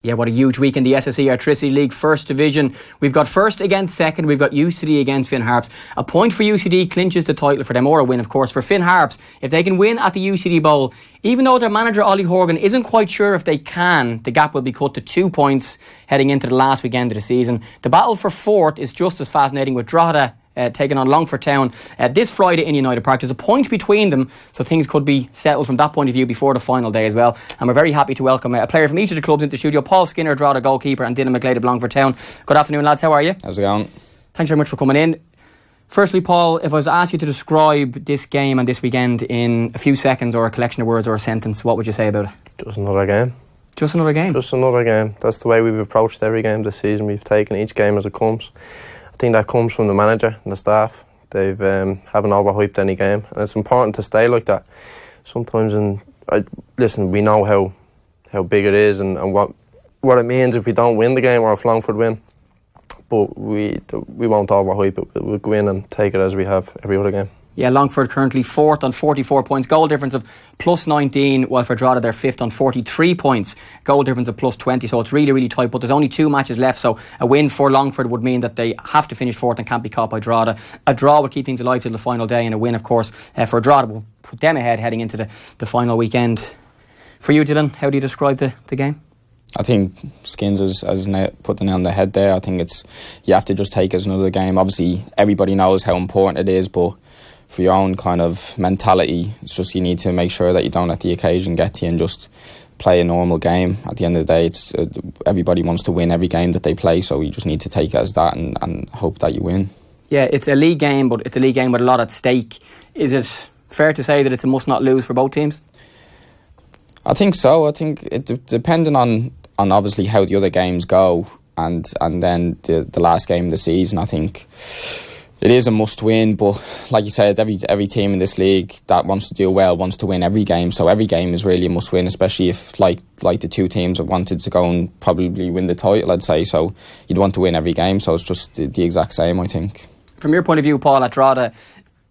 Yeah, what a huge week in the SSE Airtricity League First Division. We've got first against second. We've got UCD against Finn Harps. A point for UCD clinches the title for them, or a win, of course, for Finn Harps. If they can win at the UCD Bowl, even though their manager Ollie Horgan isn't quite sure if they can, the gap will be cut to 2 points heading into the last weekend of the season. The battle for fourth is just as fascinating, with Drogheda taking on Longford Town this Friday in United Park. There's a point between them, so things could be settled from that point of view before the final day as well. And we're very happy to welcome a player from each of the clubs into the studio. Paul Skinner, Drogheda goalkeeper, and Dylan McGlade of Longford Town. Good afternoon, lads. How are you? How's it going? Thanks very much for coming in. Firstly, Paul, if I was to ask you to describe this game and this weekend in a few seconds, or a collection of words, or a sentence, what would you say about it? Just another game. Just another game? Just another game. That's the way we've approached every game this season. We've taken each game as it comes. I think that comes from the manager and the staff. They've haven't overhyped any game, and it's important to stay like that. Sometimes, we know how big it is and what it means if we don't win the game or if Longford win. But we won't overhype it. We'll go in and take it as we have every other game. Yeah, Longford currently fourth on 44 points, goal difference of plus 19, while for Drogheda they're fifth on 43 points, goal difference of plus 20, so it's really, really tight, but there's only 2 matches left, so a win for Longford would mean that they have to finish fourth and can't be caught by Drogheda. A draw would keep things alive till the final day, and a win, of course, for Drogheda will put them ahead heading into the final weekend. For you, Dylan, how do you describe the game? I think Skins has put the nail on the head there. I think you have to just take it as another game. Obviously, everybody knows how important it is, but for your own kind of mentality, it's just you need to make sure that you don't let the occasion get to you and just play a normal game. At the end of the day, it's everybody wants to win every game that they play, so you just need to take it as that and hope that you win. Yeah, it's a league game, but it's a league game with a lot at stake. Is it fair to say that it's a must not lose for both teams? I think so. I think it depending on obviously how the other games go and then the last game of the season, I think it is a must win, but like you said, every team in this league that wants to do well wants to win every game, so every game is really a must win, especially if like the two teams have wanted to go and probably win the title, I'd say, so you'd want to win every game, so it's just the exact same, I think. From your point of view, Paul, at Drogheda,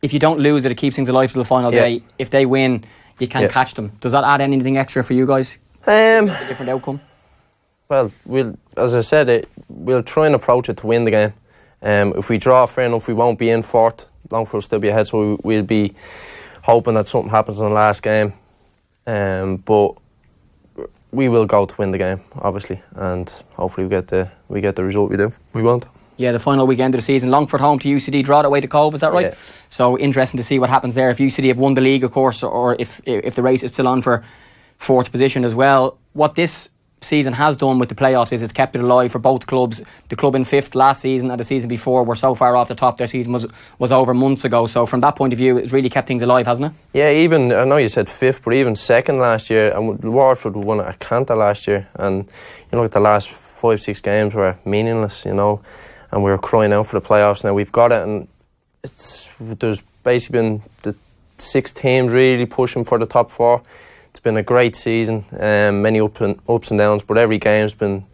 if you don't lose it keeds things alive till the final day. If they win, you can't catch them. Does that add anything extra for you guys? A different outcome? Well, as I said, we'll try and approach it to win the game. If we draw, fair enough, we won't be in fourth. Longford will still be ahead, so we'll be hoping that something happens in the last game. But we will go to win the game, obviously, and hopefully we get the result we want. Yeah, the final weekend of the season, Longford home to UCD, Drogheda away to Cove, is that right? Yeah. So interesting to see what happens there. If UCD have won the league, of course, or if the race is still on for fourth position as well. What this season has done with the playoffs is it's kept it alive for both clubs. The club in fifth last season and the season before were so far off the top. Their season was over months ago, so from that point of view it's really kept things alive, hasn't it? Yeah, even I know you said fifth, but even second last year, and Waterford won at Acanta last year, and you look at the last 5-6 games were meaningless, and we were crying out for the playoffs. Now we've got it, and there's basically been the 6 teams really pushing for the top 4. It's been a great season, many ups and downs, but every game's been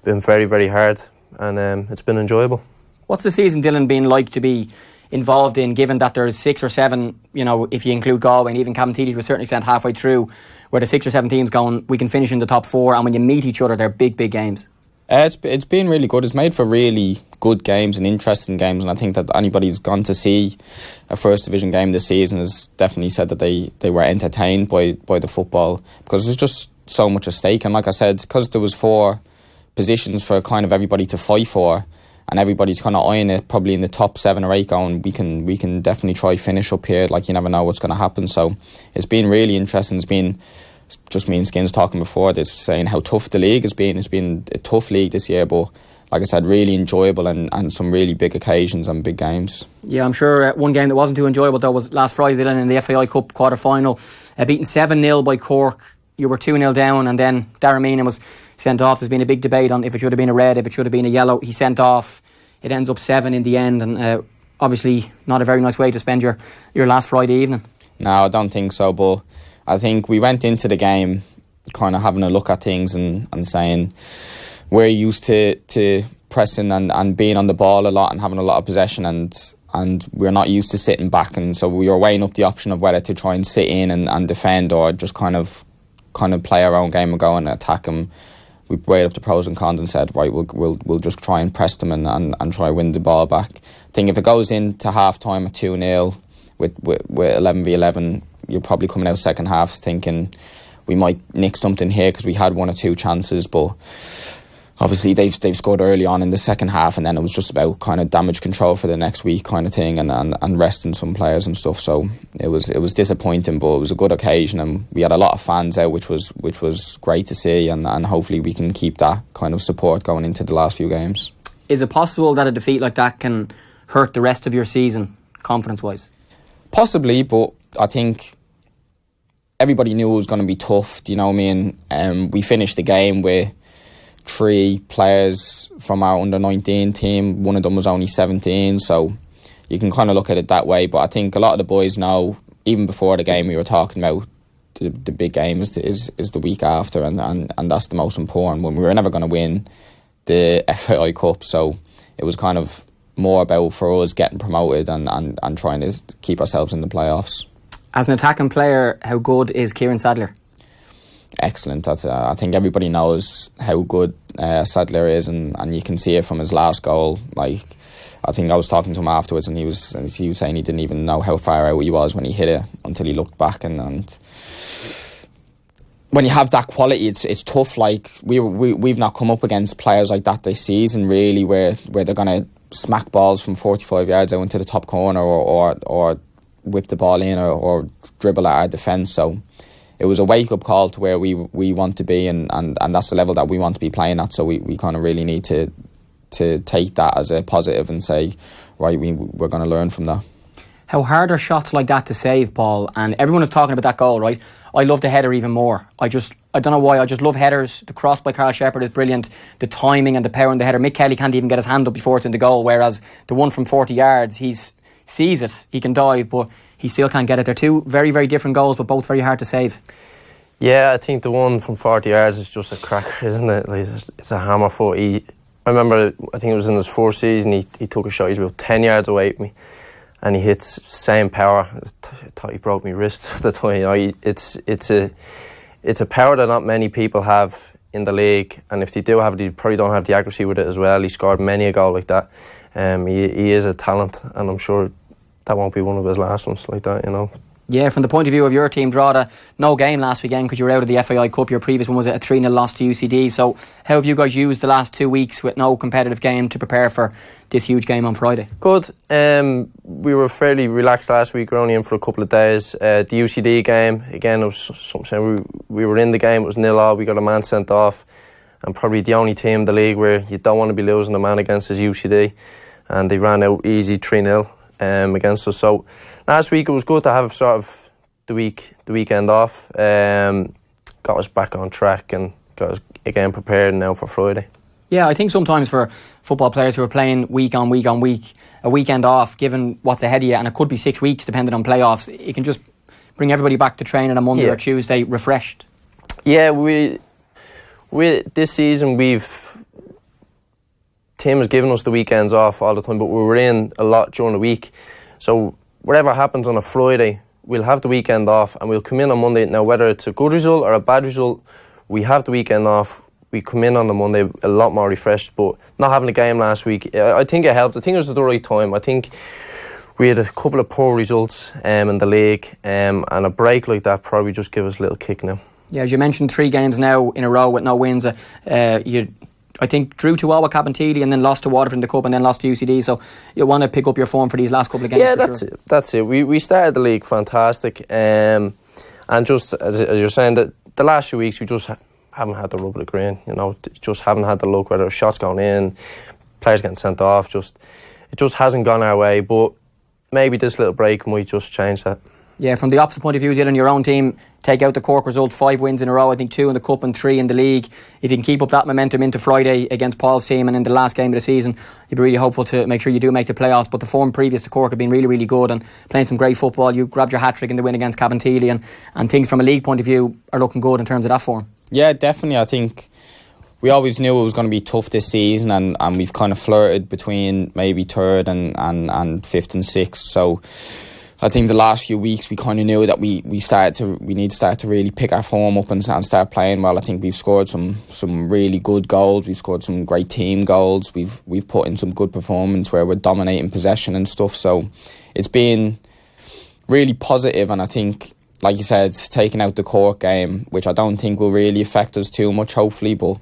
very, very hard, and it's been enjoyable. What's the season, Dylan, been like to be involved in, given that there's 6 or 7, if you include Galway and even Cabinteely to a certain extent halfway through, where the 6 or 7 teams going, we can finish in the top 4, and when you meet each other, they're big games? It's been really good. It's made for really good games and interesting games, and I think that anybody who's gone to see a First Division game this season has definitely said that they were entertained by the football, because there's just so much at stake. And like I said, because there was 4 positions for kind of everybody to fight for, and everybody's kind of eyeing it probably in the top 7 or 8 going, we can definitely try finish up here. Like, you never know what's going to happen. So it's been really interesting. It's been just me and Skins talking before this, saying how tough the league has been. It's been a tough league this year, but like I said, really enjoyable and some really big occasions and big games. Yeah, I'm sure one game that wasn't too enjoyable though was last Friday then in the FAI Cup quarter-final, beaten 7-0 by Cork. You were 2-0 down, and then Darren Meenan was sent off. There's been a big debate on if it should have been a red, if it should have been a yellow. He sent off. It ends up 7 in the end, and obviously not a very nice way to spend your last Friday evening. No, I don't think so, but I think we went into the game kind of having a look at things and saying we're used to pressing and being on the ball a lot and having a lot of possession, and we're not used to sitting back, and so we were weighing up the option of whether to try and sit in and defend, or just kind of play our own game and go and attack them we weighed up the pros and cons and said, right, we'll just try and press them and try and win the ball back. I think if it goes into half time at 2-0 with 11v11, you're probably coming out second half thinking we might nick something here because we had one or two chances, but obviously they've scored early on in the second half, and then it was just about kind of damage control for the next week kind of thing, and resting some players and stuff. So it was disappointing, but it was a good occasion, and we had a lot of fans out, which was great to see, and hopefully we can keep that kind of support going into the last few games. Is it possible that a defeat like that can hurt the rest of your season, confidence-wise? Possibly, but I think everybody knew it was going to be tough. Do you know what I mean? We finished the game with 3 players from our under-19 team. One of them was only 17, so you can kind of look at it that way. But I think a lot of the boys know, even before the game we were talking about, the big game is the week after, and that's the most important one. We were never going to win the FAI Cup, so it was kind of more about for us getting promoted and trying to keep ourselves in the playoffs. As an attacking player, how good is Kieran Sadler? Excellent. I think everybody knows how good Sadler is, and you can see it from his last goal. Like, I think I was talking to him afterwards, and he was saying he didn't even know how far out he was when he hit it until he looked back. And when you have that quality, it's tough. Like, we've not come up against players like that this season, really, where they're going to smack balls from 45 yards out into the top corner, or whip the ball in, or dribble at our defence. So it was a wake-up call to where we want to be, and that's the level that we want to be playing at. So we kind of really need to take that as a positive and say, right, we're going to learn from that. How hard are shots like that to save, Paul? And everyone is talking about that goal, right? I love the header even more. I don't know why, I just love headers. The cross by Carl Shepherd is brilliant. The timing and the power in the header. Mick Kelly can't even get his hand up before it's in the goal, whereas the one from 40 yards, he sees it, he can dive, but he still can't get it. They're two very, very different goals, but both very hard to save. Yeah, I think the one from 40 yards is just a cracker, isn't it? Like, it's a hammer foot. I remember, I think it was in his fourth season, he took a shot, he's about 10 yards away from me, and he hits same power. I thought he broke my wrist at the time. You know, it's a power that not many people have in the league, and if they do have it, they probably don't have the accuracy with it as well. He scored many a goal like that. He is a talent, and I'm sure that won't be one of his last ones like that, you know. Yeah, from the point of view of your team, Drogheda, no game last weekend because you were out of the FAI Cup. Your previous one was a 3-0 loss to UCD. So how have you guys used the last 2 weeks with no competitive game to prepare for this huge game on Friday? Good. We were fairly relaxed last week. We were only in for a couple of days. The UCD game, again, it was something. We were in the game, it was 0-0. We got a man sent off. And probably the only team in the league where you don't want to be losing a man against is UCD. And they ran out easy 3-0. Against us. So last week it was good to have sort of the weekend off. Got us back on track and got us again prepared now for Friday. Yeah, I think sometimes for football players who are playing week on week, a weekend off, given what's ahead of you, and it could be 6 weeks depending on playoffs, it can just bring everybody back to training on Monday or Tuesday refreshed. Yeah, we this season team has given us the weekends off all the time, but we were in a lot during the week. So whatever happens on a Friday, we'll have the weekend off and we'll come in on Monday. Now, whether it's a good result or a bad result, we have the weekend off. We come in on the Monday a lot more refreshed, but not having a game last week, I think it helped. I think it was at the right time. I think we had a couple of poor results in the league, and a break like that probably just give us a little kick now. Yeah, as you mentioned, 3 games now in a row with no wins. I think drew 2-0 with Cabinteely and then lost to Waterford in the Cup and then lost to UCD, so you'll want to pick up your form for these last couple of games. Yeah, that's it. We started the league fantastic, and just as you're saying, that the last few weeks we just haven't had the rub of the green, you know, just haven't had the luck, whether shots going in, players getting sent off, it just hasn't gone our way, but maybe this little break might just change that. Yeah, from the opposite point of view, Dylan, your own team take out the Cork result, 5 wins in a row, I think 2 in the Cup and 3 in the league. If you can keep up that momentum into Friday against Paul's team and in the last game of the season, you'd be really hopeful to make sure you do make the playoffs. But the form previous to Cork have been really, really good and playing some great football. You grabbed your hat-trick in the win against Cabinteely, and things from a league point of view are looking good in terms of that form. Yeah, definitely. I think we always knew it was going to be tough this season, and we've kind of flirted between maybe 3rd and 5th and 6th. So I think the last few weeks we kind of knew that we need to start to really pick our form up and start playing well. I think we've scored some really good goals. We've scored some great team goals. We've put in some good performance where we're dominating possession and stuff. So it's been really positive, and I think, like you said, taking out the Cork game, which I don't think will really affect us too much, hopefully. But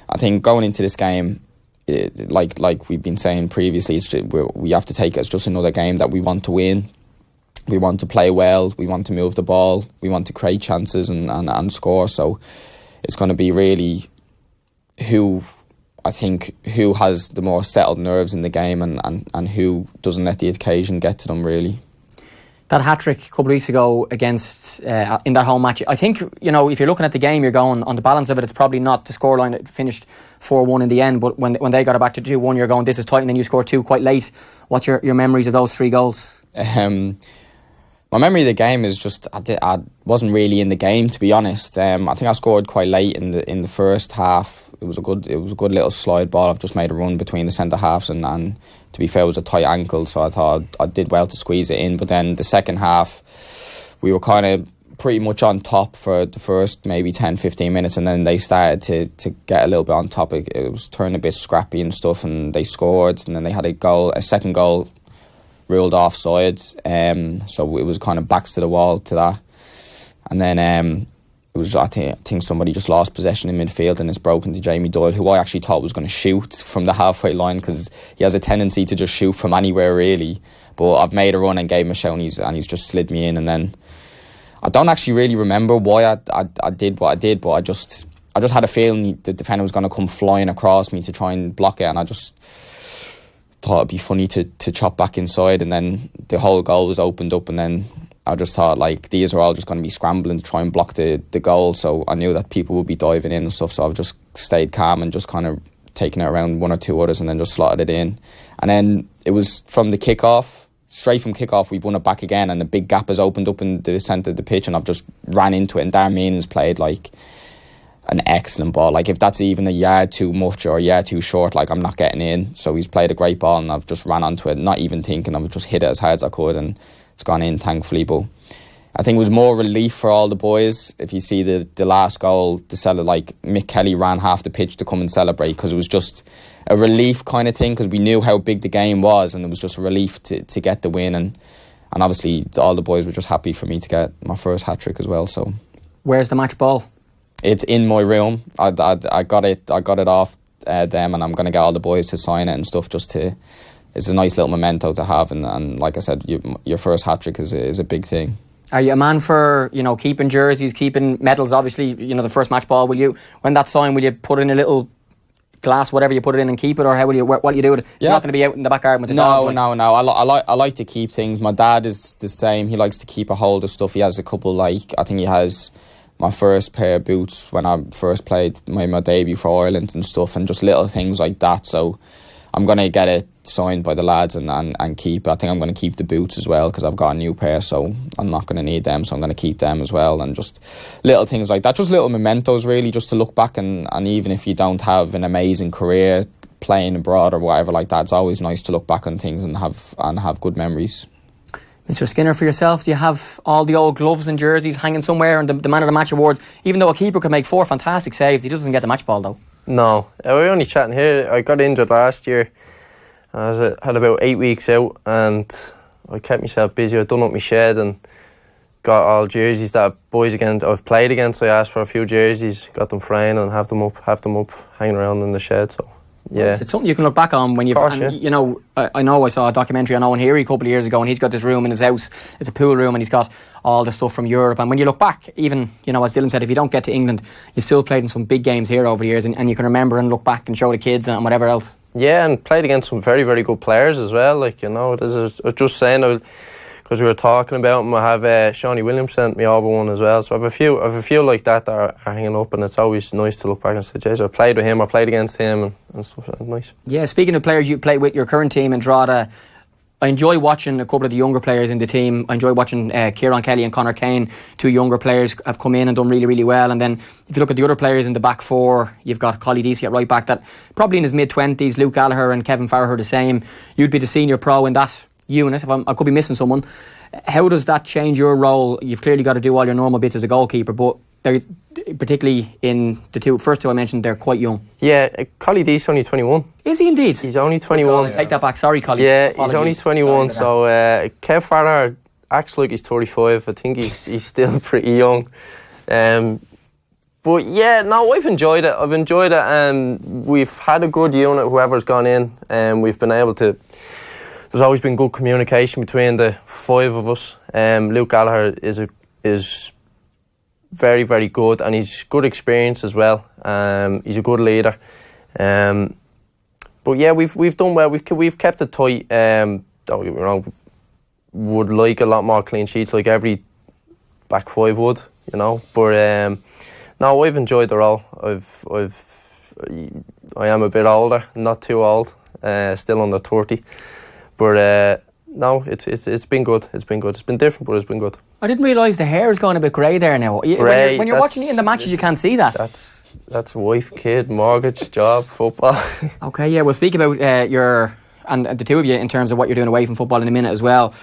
I think going into this game, like we've been saying previously, we have to take it as just another game that we want to win. We want to play well, we want to move the ball, we want to create chances and score. So it's going to be really who has the more settled nerves in the game and who doesn't let the occasion get to them, really. That hat-trick a couple of weeks ago against in that home match, I think, if you're looking at the game, you're going, on the balance of it, it's probably not the scoreline. It finished 4-1 in the end, but when they got it back to 2-1, you're going, this is tight, and then you scored 2 quite late. What's your memories of those 3 goals? My memory of the game is just I wasn't really in the game, to be honest. I think I scored quite late in the first half. It was a good little slide ball. I've just made a run between the centre halves and to be fair, it was a tight ankle, so I thought I did well to squeeze it in. But then the second half, we were kind of pretty much on top for the first maybe 10-15 minutes, and then they started to get a little bit on top. It was turning a bit scrappy and stuff, and they scored, and then they had a second goal ruled offside, so it was kind of backs to the wall to that. And then it was I think somebody just lost possession in midfield, and it's broken to Jamie Doyle, who I actually thought was going to shoot from the halfway line, because he has a tendency to just shoot from anywhere, really. But I've made a run and gave him a shout, and he's just slid me in. And then I don't actually really remember why I did what I did, but I just had a feeling the defender was going to come flying across me to try and block it, and I just thought it'd be funny to chop back inside, and then the whole goal was opened up, and then I just thought, like, these are all just going to be scrambling to try and block the goal, so I knew that people would be diving in and stuff, so I've just stayed calm and just kind of taken it around 1 or 2 others and then just slotted it in. And then it was from the kickoff, straight from kickoff, we've won it back again, and the big gap has opened up in the centre of the pitch, and I've just ran into it, and Darren Mean's played like an excellent ball. Like, if that's even a yard too much or a yard too short, like, I'm not getting in. So he's played a great ball, and I've just ran onto it, not even thinking. I've just hit it as hard as I could, and it's gone in, thankfully. But I think it was more relief for all the boys. If you see the last goal, like, Mick Kelly ran half the pitch to come and celebrate, because it was just a relief kind of thing, because we knew how big the game was, and it was just a relief to get the win. And obviously all the boys were just happy for me to get my first hat-trick as well. So where's the match ball? It's in my room. I got it off them, and I'm going to get all the boys to sign it and stuff, it's a nice little memento to have, and like I said, your first hat-trick is a big thing. Are you a man for, keeping jerseys, keeping medals? Obviously, the first match ball, when that's signed, will you put in a little glass, whatever you put it in, and keep it, or what will you do with it? It's not going to be out in the back garden with the dog. No. I like to keep things. My dad is the same. He likes to keep a hold of stuff. He has a couple, I think he has my first pair of boots when I first played my debut for Ireland and stuff, and just little things like that. So I'm going to get it signed by the lads and keep it. I think I'm going to keep the boots as well, because I've got a new pair, so I'm not going to need them, so I'm going to keep them as well. And just little things like that, just little mementos, really, just to look back, and even if you don't have an amazing career playing abroad or whatever like that, it's always nice to look back on things and have good memories. Mr. Skinner, for yourself, do you have all the old gloves and jerseys hanging somewhere, and the Man of the Match awards? Even though a keeper can make 4 fantastic saves, he doesn't get the match ball, though. No, we're only chatting here. I got injured last year. I had about 8 weeks out, and I kept myself busy. I'd done up my shed and got all jerseys that boys I've played against. I asked for a few jerseys, got them framed, and have them up hanging around in the shed. So yeah, it's something you can look back on when you've. Course, yeah. I know I saw a documentary on Owen Heary a couple of years ago, and he's got this room in his house. It's a pool room, and he's got all the stuff from Europe. And when you look back, even as Dylan said, if you don't get to England, you've still played in some big games here over the years, and you can remember and look back and show the kids and whatever else. Yeah, and played against some very, very good players as well. I was just saying, because we were talking about them, I have Shawnee Williams sent me over one as well. So I have a few like that are hanging up, and it's always nice to look back and say, "Jeez, I played with him, I played against him," and stuff. That's nice. Yeah, speaking of players you play with, your current team in Drogheda, I enjoy watching a couple of the younger players in the team. I enjoy watching Kieran Kelly and Conor Kane. 2 younger players have come in and done really, really well. And then if you look at the other players in the back 4, you've got Collie Deasy at right back, that probably in his mid-20s, Luke Gallagher and Kevin Farragher the same. You'd be the senior pro in that unit. I could be missing someone. How does that change your role? You've clearly got to do all your normal bits as a goalkeeper, but they're, particularly in the first two I mentioned, they're quite young. Yeah, Collie D's only 21. Is he indeed? He's only 21. Take that back. Sorry, Collie. Yeah, Apologies. he's only 21. So Kev Farrar acts like he's 35. I think he's still pretty young. But yeah, no, I've enjoyed it. We've had a good unit, whoever's gone in, and we've been able to. There's always been good communication between the 5 of us. Luke Gallagher is very, very good, and he's good experience as well. He's a good leader. But yeah, we've done well. We've kept it tight. Don't get me wrong. Would like a lot more clean sheets, like every back 5 would, you know. But no, I've enjoyed the role. I am a bit older, not too old, still under 30. But no, it's been good. It's been good. It's been different, but it's been good. I didn't realise the hair is going a bit grey there now. Grey, when you're watching it in the matches, you can't see that. That's wife, kid, mortgage, job, football. Okay, yeah. We'll speak about and the two of you in terms of what you're doing away from football in a minute as well.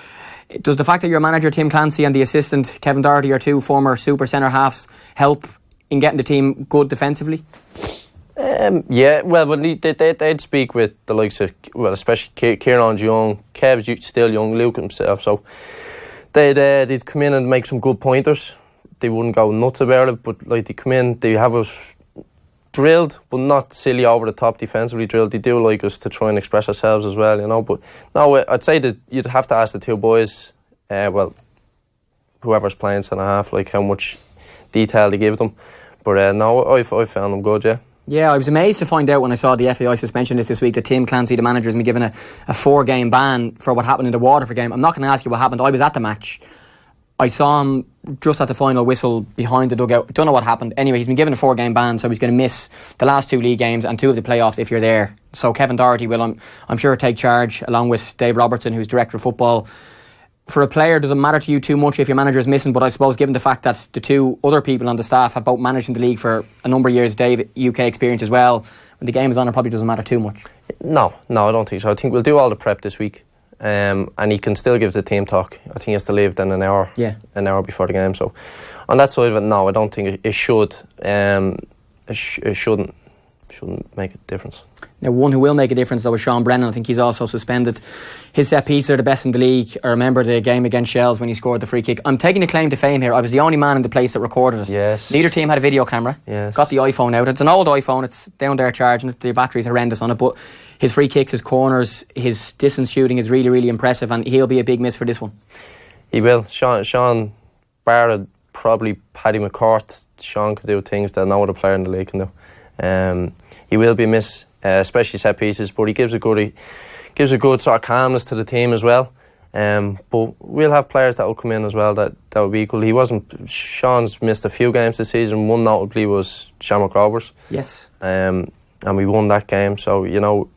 Does the fact that your manager Tim Clancy and the assistant Kevin Doherty are two former super centre halves help in getting the team good defensively? Yeah, well, they'd speak with the likes of, well, especially Kieran's young, Kev's still young, Luke himself, so they'd come in and make some good pointers. They wouldn't go nuts about it, but like they come in, they have us drilled, but not silly over the top defensively drilled. They do like us to try and express ourselves as well, you know. But no, I'd say that you'd have to ask the two boys, well, whoever's playing centre half, like how much detail they give them. But no, I found them good, yeah. Yeah, I was amazed to find out when I saw the FAI suspension list this week that Tim Clancy, the manager, has been given a 4-game ban for what happened in the Waterford game. I'm not going to ask you what happened. I was at the match. I saw him just at the final whistle behind the dugout. Don't know what happened. Anyway, he's been given a 4-game ban, so he's going to miss the last 2 league games and 2 of the playoffs if you're there. So Kevin Doherty will, I'm sure, take charge along with Dave Robertson, who's director of football. For a player, does it matter to you too much if your manager is missing? But I suppose given the fact that the 2 other people on the staff have both managed in the league for a number of years, Dave, UK experience as well, when the game is on, it probably doesn't matter too much. No, I don't think so. I think we'll do all the prep this week. And he can still give the team talk. I think he has to leave then an hour before the game. So on that side of it, no, I don't think it should. It shouldn't make a difference. Now, one who will make a difference though is Sean Brennan. I think he's also suspended. His set pieces are the best in the league. I remember the game against Shells when he scored the free kick. I'm taking a claim to fame here. I was the only man in the place that recorded it. Yes. Neither team had a video camera. Yes. Got the iPhone out. It's an old iPhone. It's down there charging it. The battery's horrendous on it. But his free kicks, his corners, his distance shooting is really, really impressive, and he'll be a big miss for this one. He will. Sean Barrett, probably Paddy McCourt. Sean could do things that no other player in the league can do. He will be missed, especially set pieces, but he gives a good sort of calmness to the team as well. But we'll have players that will come in as well that will be equal. Sean's missed a few games this season. One notably was Shamrock Rovers. Yes. And we won that game, so you know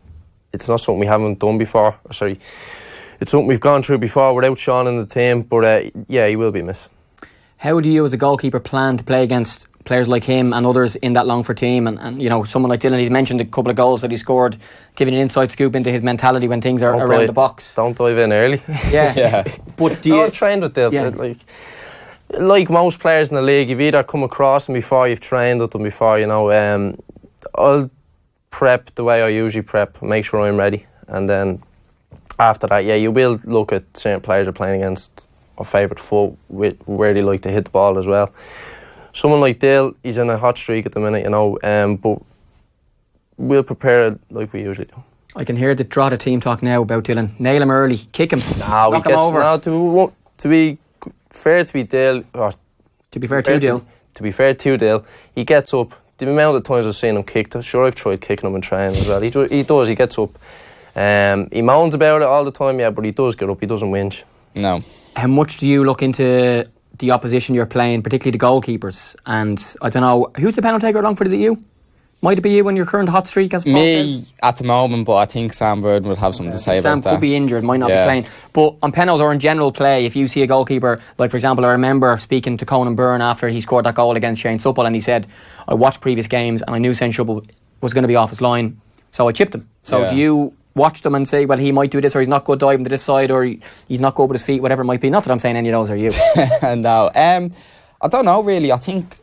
it's not something we haven't done before. It's something we've gone through before without Sean in the team. But yeah, he will be missed. How do you as a goalkeeper plan to play against players like him and others in that Longford team, and you know, someone like Dylan? He's mentioned a couple of goals that he scored, giving an inside scoop into his mentality when things are around the box. Don't dive in early. Yeah. But I've trained with Dylan. Yeah. Like most players in the league, you've either come across them before, you've trained with them before, you know. I'll prep the way I usually prep, make sure I'm ready, and then after that, yeah, you will look at certain players you're playing against, or favourite foot, where they like to hit the ball as well. Someone like Dale, he's in a hot streak at the minute, you know, but we'll prepare it like we usually do. I can hear the Drogheda team talk now about Dylan. Nail him early, kick him, knock him over. To be fair to Dale, to be fair to Dale, he gets up. The amount of times I've seen him kicked, sure, I've tried kicking him in training as well. He does, he gets up. He moans about it all the time, yeah, but he does get up, he doesn't whinge. No. How much do you look into the opposition you're playing, particularly the goalkeepers? And I don't know, who's the penalty taker at Longford? Is it you? Might it be you in your current hot streak, as Paul says? At the moment, but I think Sam Burden would have something to say about that. Sam could be injured, might not be playing. But on penalties or in general play, if you see a goalkeeper, like for example, I remember speaking to Conan Byrne after he scored that goal against Shane Supple, and he said, I watched previous games and I knew Shane Supple was going to be off his line, so I chipped him. So do you watch them and say, well, he might do this, or he's not good diving to this side, or he's not good with his feet, whatever it might be? Not that I'm saying any of those are you. No, I don't know really. I think,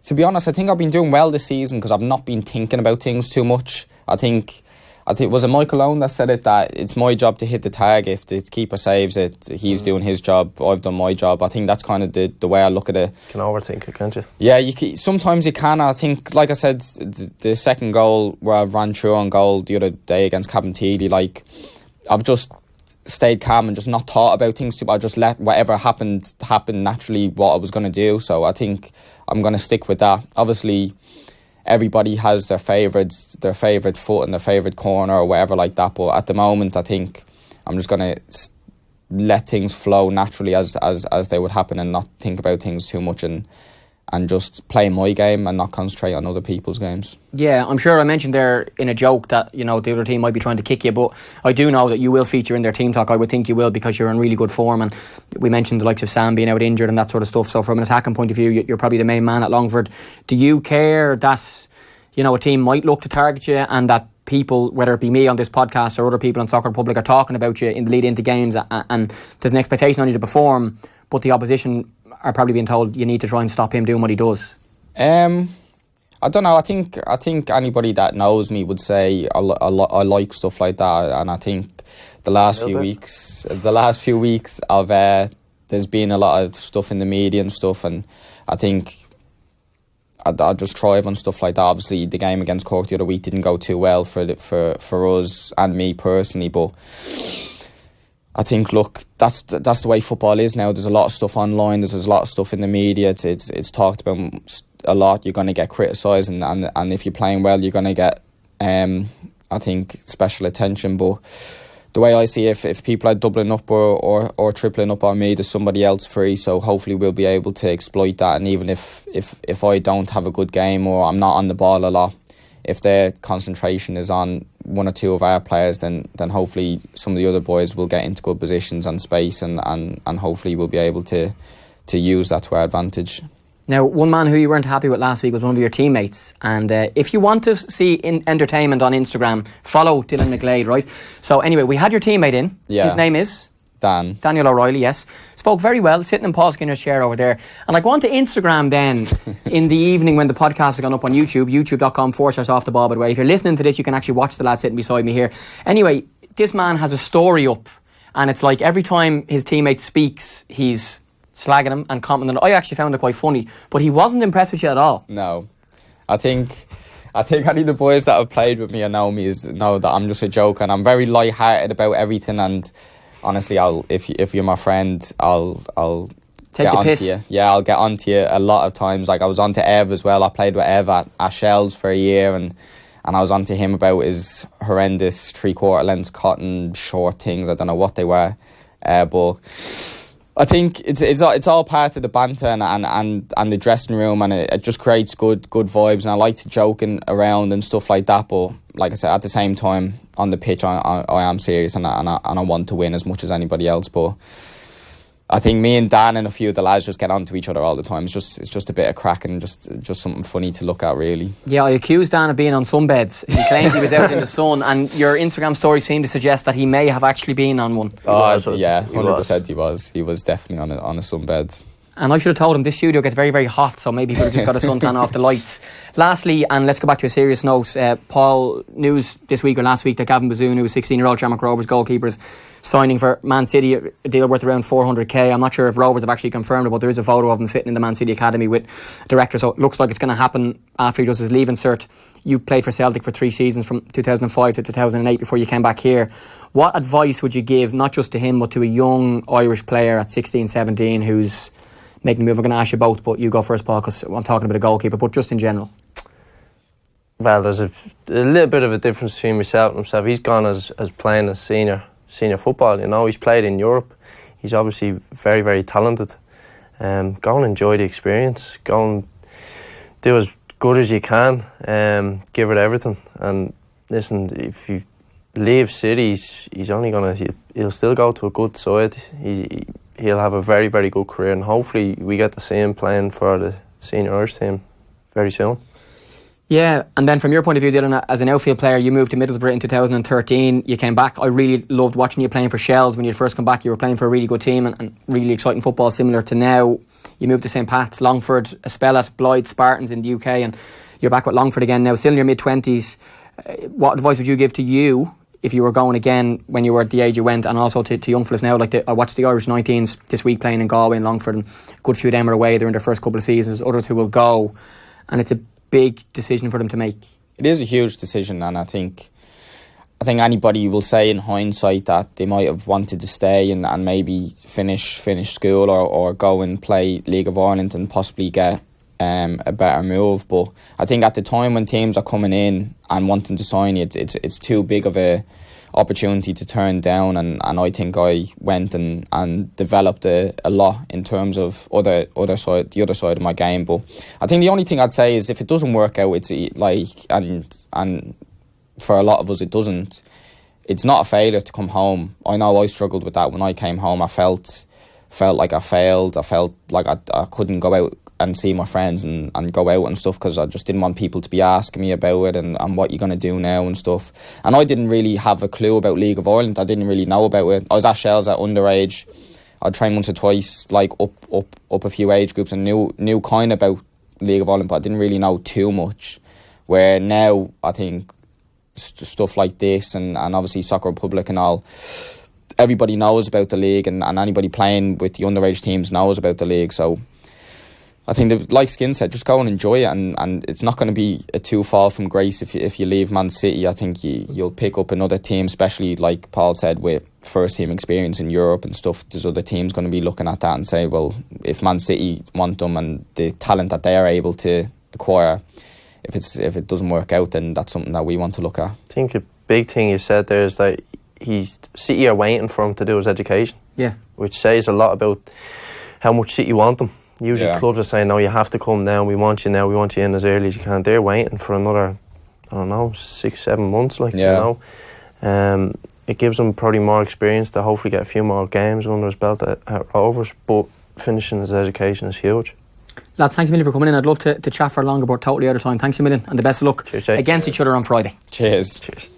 to be honest, I think I've been doing well this season because I've not been thinking about things too much. I think was it Michael Owen that said it, that it's my job to hit the target. If the keeper saves it, he's doing his job, I've done my job. I think that's kind of the way I look at it. You can overthink it, can't you? Yeah, sometimes you can. I think, like I said, the second goal where I ran through on goal the other day against Cabinteely, like, I've just stayed calm and just not thought about things too much. I just let whatever happened happen naturally, what I was going to do. So I think I'm going to stick with that. Obviously, everybody has their favourite foot and their favourite corner or whatever like that. But at the moment, I think I'm just going to let things flow naturally as they would happen, and not think about things too much, and just play my game and not concentrate on other people's games. Yeah, I'm sure I mentioned there in a joke that, you know, the other team might be trying to kick you, but I do know that you will feature in their team talk. I would think you will, because you're in really good form, and we mentioned the likes of Sam being out injured and that sort of stuff. So from an attacking point of view, you're probably the main man at Longford. Do you care that, you know, a team might look to target you, and that people, whether it be me on this podcast or other people in Soccer Republic, are talking about you in the lead into games, and there's an expectation on you to perform, but the opposition are probably being told you need to try and stop him doing what he does? I don't know. I think anybody that knows me would say I like stuff like that, and I think the last few weeks of there's been a lot of stuff in the media and stuff, and I think I just thrive on stuff like that. Obviously, the game against Cork the other week didn't go too well for us and me personally, but I think, look, that's the way football is now. There's a lot of stuff online. There's a lot of stuff in the media. It's talked about a lot. You're going to get criticised, and if you're playing well, you're going to get, I think, special attention. But the way I see it, if people are doubling up or tripling up on me, there's somebody else free. So hopefully we'll be able to exploit that. And even if I don't have a good game or I'm not on the ball a lot, if their concentration is on one or two of our players, then hopefully some of the other boys will get into good positions and space, and hopefully we'll be able to use that to our advantage. Now, one man who you weren't happy with last week was one of your teammates, and if you want to see entertainment on Instagram, follow Dylan McGlade, right? So anyway, we had your teammate in. Yeah. His name is? Daniel O'Reilly, yes. Spoke very well, sitting in Paul Skinner's chair over there. And I go on to Instagram then in the evening when the podcast has gone up on YouTube, youtube.com/off the ball, by the way. If you're listening to this, you can actually watch the lad sitting beside me here. Anyway, this man has a story up, and it's like every time his teammate speaks, he's slagging him and commenting. I actually found it quite funny, but he wasn't impressed with you at all. No. I think any of the boys that have played with me and know me know that I'm just a joke, and I'm very light-hearted about everything, and honestly, if you're my friend, I'll take the piss. You. Yeah, I'll get onto you a lot of times. Like, I was onto Ev as well. I played with Ev at Shells for a year, and I was onto him about his horrendous 3/4 length cotton short things. I don't know what they were, but I think it's all part of the banter and the dressing room, and it just creates good vibes. And I like to joking around and stuff like that. But like I said, at the same time, on the pitch, I am serious, and I want to win as much as anybody else. But I think me and Dan and a few of the lads just get onto each other all the time. It's just a bit of crack and just something funny to look at, really. Yeah, I accused Dan of being on sunbeds. He claimed he was out in the sun, and your Instagram story seemed to suggest that he may have actually been on one. Yeah, 100% he was. He was definitely on a sunbed. And I should have told him this studio gets very, very hot, so maybe he could have just got a suntan off the lights. Lastly, and let's go back to a serious note, Paul, news this week or last week that Gavin Bazzoon, who was 16-year-old Shamrock Rovers goalkeepers, signing for Man City, a deal worth around 400k. I'm not sure if Rovers have actually confirmed it, but there is a photo of him sitting in the Man City Academy with director, so it looks like it's going to happen after he does his leave insert. You played for Celtic for 3 seasons from 2005 to 2008 before you came back here. What advice would you give, not just to him, but to a young Irish player at 16, 17 who's making the move? I'm going to ask you both, but you go first, Paul, because I'm talking about a goalkeeper, but just in general. Well, there's a little bit of a difference between myself and himself. He's gone as playing as senior football, you know. He's played in Europe. He's obviously very, very talented. Go and enjoy the experience. Go and do as good as you can. Give it everything. And listen, if you leave City, he's only he'll still go to a good side. He'll have a very, very good career, and hopefully we get to see him playing for the senior Irish team very soon. Yeah, and then from your point of view, Dylan, as an outfield player, you moved to Middlesbrough in 2013. You came back. I really loved watching you playing for Shells when you first come back. You were playing for a really good team and really exciting football, similar to now. You moved to St Pat's, Longford, a spell at Blythe Spartans in the UK, and you're back with Longford again now, still in your mid-20s. What advice would you give to you if you were going again when you were at the age you went, and also to young fellas now? Like I watched the Irish 19s this week playing in Galway and Longford, and a good few of them are away. They're in their first couple of seasons. Others who will go, and it's a big decision for them to make. It is a huge decision, and I think anybody will say in hindsight that they might have wanted to stay and maybe finish school or go and play League of Ireland and possibly get a better move. But I think at the time when teams are coming in and wanting to sign you, it's too big of a opportunity to turn down, and I think I went and developed a lot in terms of the other side of my game. But I think the only thing I'd say is if it doesn't work out, it's like and for a lot of us it's not a failure to come home. I know I struggled with that when I came home. I felt like I failed. I felt like I couldn't go out and see my friends and go out and stuff because I just didn't want people to be asking me about it and what you're going to do now and stuff. And I didn't really have a clue about League of Ireland. I didn't really know about it. I was at Shells at underage. I'd trained once or twice, like up a few age groups, and knew kind of about League of Ireland, but I didn't really know too much. Where now I think stuff like this and obviously Soccer Republic and all, everybody knows about the league, and anybody playing with the underage teams knows about the league. So I think that, like Skin said, just go and enjoy it, and it's not going to be a too fall from grace if you leave Man City. I think you'll pick up another team, especially like Paul said, with first team experience in Europe and stuff. There's other teams going to be looking at that and say, well, if Man City want them and the talent that they are able to acquire, if it doesn't work out, then that's something that we want to look at. I think a big thing you said there is that City are waiting for him to do his education. Yeah, which says a lot about how much City want them. Usually clubs are saying, no, you have to come now, we want you now, we want you in as early as you can. They're waiting for another, 6-7 months, you know. It gives them probably more experience to hopefully get a few more games under his belt at Rovers, but finishing his education is huge. Lads, thanks a million for coming in. I'd love to chat for longer, but totally out of time. Thanks a million, and the best of luck against each other on Friday. Cheers. Cheers.